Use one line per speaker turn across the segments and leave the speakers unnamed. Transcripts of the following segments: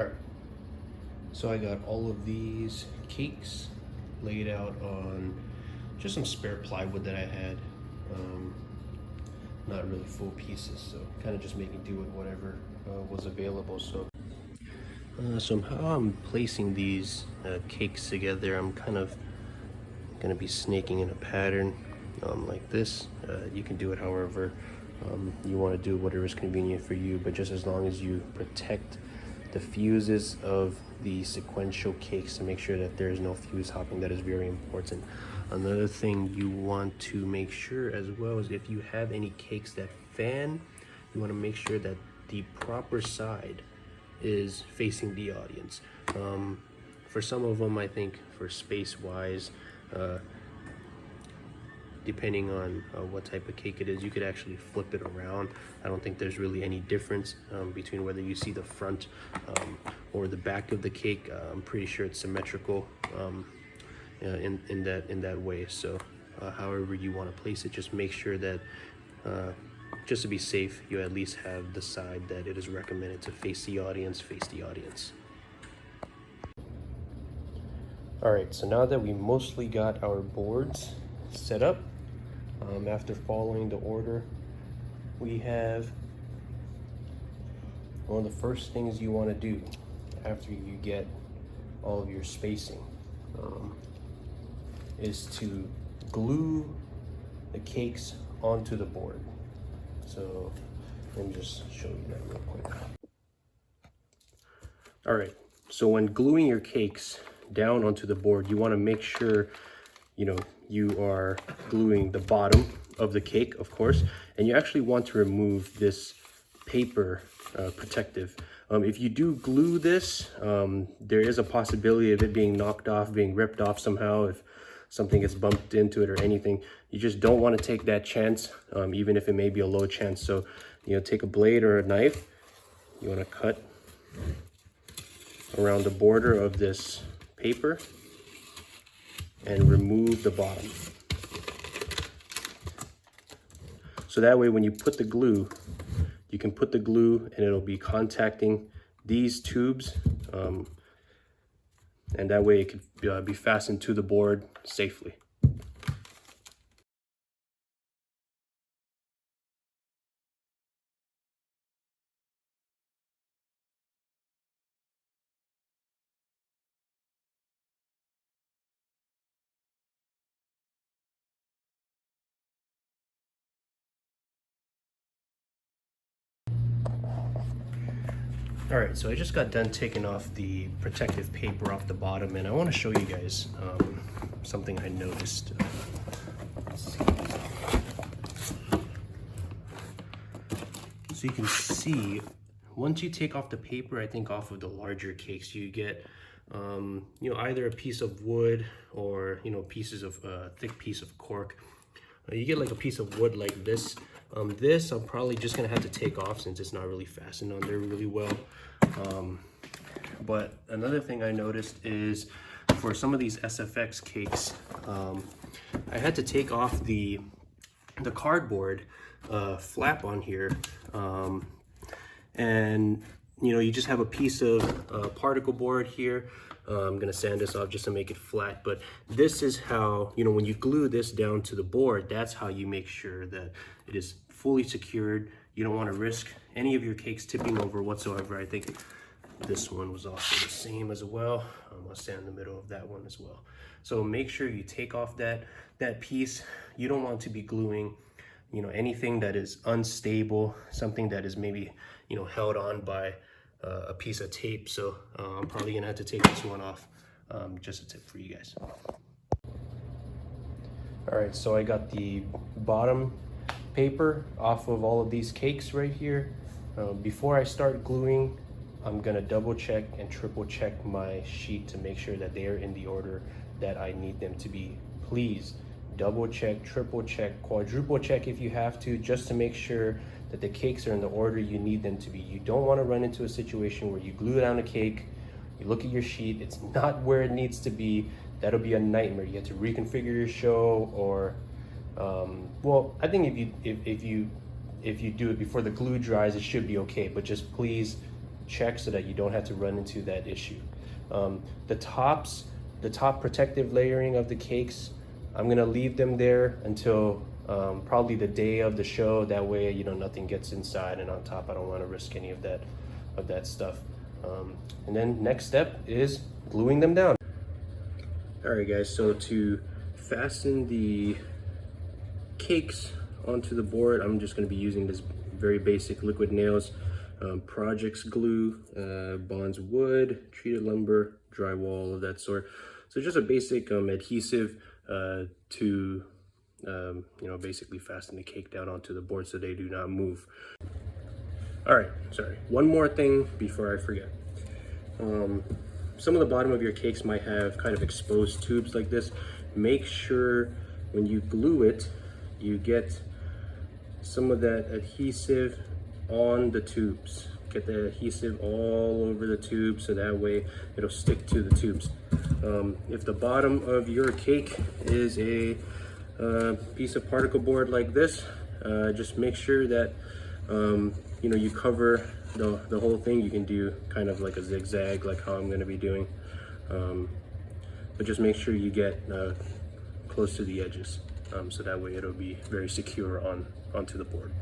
All right, so I got all of these cakes laid out on just some spare plywood that I had. Um, Not really full pieces, so kind of just making do with whatever was available. So how I'm placing these cakes together, I'm kind of gonna be snaking in a pattern like this. You can do it however you want to do, whatever is convenient for you, but just as long as you protect the fuses of the sequential cakes to make sure that there is no fuse hopping. That is very important. Another thing you want to make sure as well is if you have any cakes that fan, you want to make sure that the proper side is facing the audience. For some of them, I think for space wise, depending on what type of cake it is, you could actually flip it around. I don't think there's really any difference between whether you see the front or the back of the cake. I'm pretty sure it's symmetrical in that way. So however you want to place it, just make sure that just to be safe, you at least have the side that it is recommended to face the audience. All right, so now that we mostly got our boards set up, after following the order, we have one of the first things you want to do after you get all of your spacing is to glue the cakes onto the board. So let me just show you that real quick. All right, so when gluing your cakes down onto the board, you want to make sure you are gluing the bottom of the cake, of course, and you actually want to remove this paper protective. If you do glue this, there is a possibility of it being knocked off, being ripped off somehow if something gets bumped into it or anything. You just don't want to take that chance, even if it may be a low chance. So, take a blade or a knife. You want to cut around the border of this paper and remove the bottom. So that way when you put the glue, you can put the glue and it'll be contacting these tubes, and that way it could be fastened to the board safely. All right, so I just got done taking off the protective paper off the bottom, and I want to show you guys something I noticed. So you can see, once you take off the paper, I think off of the larger cakes, you get either a piece of wood or pieces of thick piece of cork. You get like a piece of wood like this. This I'm probably just gonna have to take off since it's not really fastened on there really well. But another thing I noticed is for some of these SFX cakes, I had to take off the cardboard flap on here, and you just have a piece of particle board here. I'm gonna sand this off just to make it flat, but this is how, when you glue this down to the board, that's how you make sure that it is fully secured. You don't want to risk any of your cakes tipping over whatsoever. I think this one was also the same as well. I'll sand the middle of that one as well. So make sure you take off that piece. You don't want to be gluing anything that is unstable, something that is maybe held on by a piece of tape. So I'm probably gonna have to take this one off. Just a tip for you guys. All right, so I got the bottom paper off of all of these cakes right here. Before I start gluing, I'm gonna double check and triple check my sheet to make sure that they are in the order that I need them to be. Please double check, triple check, quadruple check if you have to, just to make sure that the cakes are in the order you need them to be. You don't want to run into a situation where you glue down a cake, you look at your sheet, it's not where it needs to be. That'll be a nightmare. You have to reconfigure your show, or well, I think if you do it before the glue dries, it should be okay. But just please check so that you don't have to run into that issue. The top protective layering of the cakes, I'm gonna leave them there until probably the day of the show. That way, you know, nothing gets inside and on top. I don't want to risk any of that stuff. And then next step is gluing them down. All right, guys. So to fasten the cakes onto the board, I'm just going to be using this very basic liquid nails, projects glue, bonds wood, treated lumber, drywall, of that sort. So just a basic adhesive to you know, basically fasten the cake down onto the board so they do not move. All right, sorry, one more thing before I forget. Some of the bottom of your cakes might have kind of exposed tubes like this. Make sure when you glue it, you get some of that adhesive on the tubes. Get the adhesive all over the tube so that way it'll stick to the tubes. If the bottom of your cake is a piece of particle board like this, just make sure that you know, you cover the whole thing. You can do kind of like a zigzag, like how I'm going to be doing, but just make sure you get close to the edges, so that way it'll be very secure onto the board.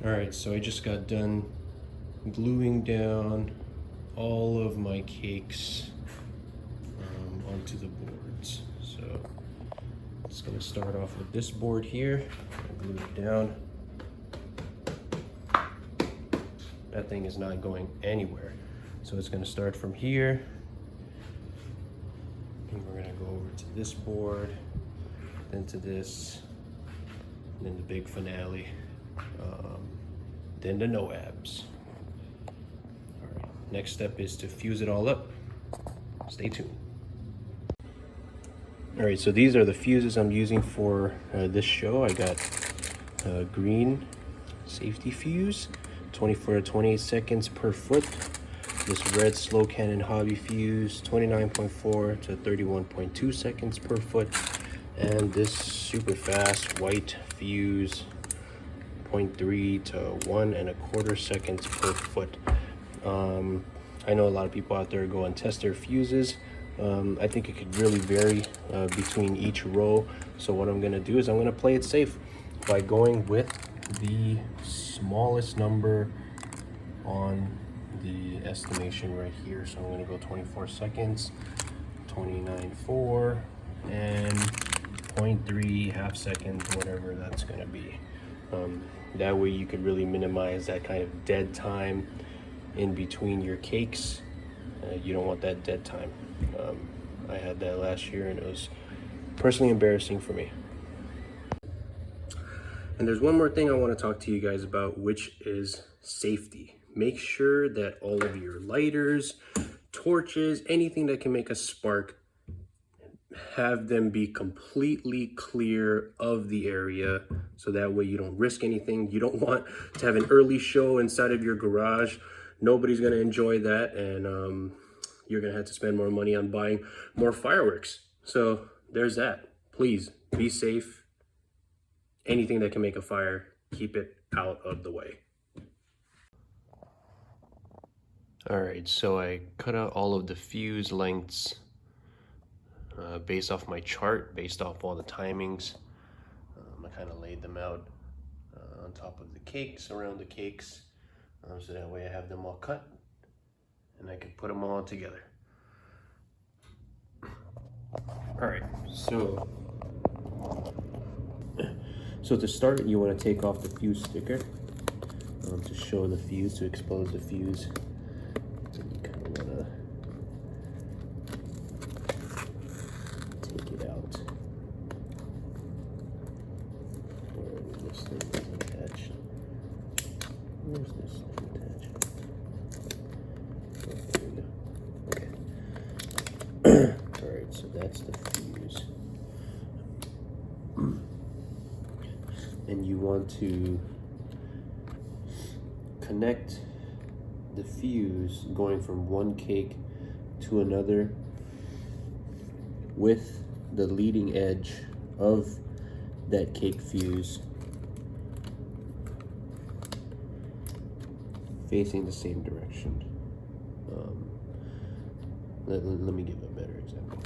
All right, so I just got done gluing down all of my cakes onto the boards. So it's gonna start off with this board here, glue it down. That thing is not going anywhere. So it's gonna start from here, and we're gonna go over to this board, then to this, and then the big finale. Then the NOABs. All right, next step is to fuse it all up. Stay tuned. All right, so these are the fuses I'm using for this show. I got green safety fuse, 24 to 28 seconds per foot. This red slow cannon hobby fuse, 29.4 to 31.2 seconds per foot. And this super fast white fuse, 0.3 to 1.25 seconds per foot. I know a lot of people out there go and test their fuses. I think it could really vary between each row. So what I'm gonna do is I'm gonna play it safe by going with the smallest number on the estimation right here. So I'm gonna go 24 seconds, 29.4, and 0.3 half seconds, whatever that's gonna be. That way you could really minimize that kind of dead time in between your cakes. You don't want that dead time. I had that last year and it was personally embarrassing for me. And there's one more thing I want to talk to you guys about, which is safety. Make sure that all of your lighters, torches, anything that can make a spark, have them be completely clear of the area, so that way you don't risk anything. You don't want to have an early show inside of your garage. Nobody's going to enjoy that, and you're going to have to spend more money on buying more fireworks. So there's that. Please be safe. Anything that can make a fire, keep it out of the way. All right, so I cut out all of the fuse lengths based off my chart, based off all the timings. I kind of laid them out on top of the cakes, around the cakes, so that way I have them all cut and I can put them all together. All right, so to start, you want to take off the fuse sticker to show the fuse, to expose the fuse. So you kind of want to take it out. Where this thing is attached. Where's this thing attached? Oh, there we go. Okay. Alright, so that's the fuse. And you want to connect the fuse going from one cake to another with the leading edge of that cake fuse facing the same direction. Let me give a better example.